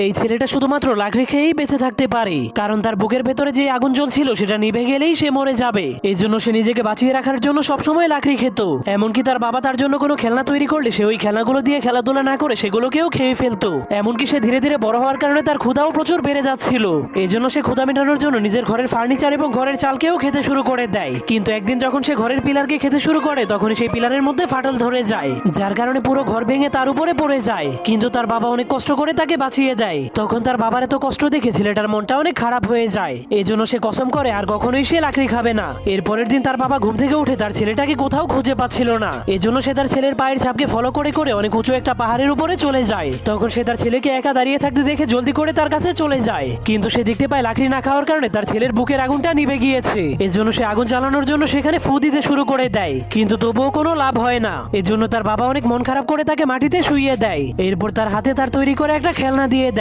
এই ছেলেটা শুধুমাত্র লাকড়ি খেয়েই বেঁচে থাকতে পারে, কারণ তার বুকের ভেতরে যে আগুন জ্বলছিল সেটা নিভে গেলেই সে মরে যাবে। এই জন্য সে নিজেকে বাঁচিয়ে রাখার জন্য সবসময় লাকড়ি খেত। এমনকি তার বাবা তার জন্য কোনো খেলনা তৈরি করলে সে ওই খেলনাগুলো দিয়ে খেলাধুলা না করে সেগুলোকেও খেয়ে ফেলতো। এমনকি সে ধীরে ধীরে বড় হওয়ার কারণে তার ক্ষুধাও প্রচুর বেড়ে যাচ্ছিল। এই জন্য সে ক্ষুধা মেটানোর জন্য নিজের ঘরের ফার্নিচার এবং ঘরের চালকেও খেতে শুরু করে দেয়। কিন্তু একদিন যখন সে ঘরের পিলারকে খেতে শুরু করে তখন সেই পিলারের মধ্যে ফাটল ধরে যায়, যার কারণে পুরো ঘর ভেঙে তার উপরে পড়ে যায়। কিন্তু তার বাবা অনেক কষ্ট করে তাকে বাঁচিয়ে দেয়। তখন তার বাবার এত কষ্ট দেখে ছেলেটার মনটা অনেক খারাপ হয়ে যায়। এই জন্য সে কসম করে আর কখনোই সে লাকড়ি খাবে না। এর পরের দিন তার বাবা ঘুম থেকে উঠে তার ছেলেটাকে কোথাও খুঁজে পাচ্ছিল না। এই জন্য সে তার ছেলের পায়ের ছাপকে ফলো করে করে অনেক উঁচু একটা পাহাড়ের উপরে চলে যায়। তখন সে তার ছেলেকে একা দাঁড়িয়ে থাকতে দেখে জলদি করে তার কাছে চলে যায়। কিন্তু সে দেখতে পায় লাকড়ি না খাওয়ার কারণে তার ছেলের বুকের আগুনটা নিভে গিয়েছে। এর জন্য সে আগুন জ্বালানোর জন্য সেখানে ফু দিতে শুরু করে দেয়, কিন্তু তবুও কোনো লাভ হয় না। এর জন্য তার বাবা অনেক মন খারাপ করে তাকে মাটিতে শুইয়ে দেয়। এরপর তার হাতে তার তৈরি করে একটা খেলনা দিয়ে দেয়।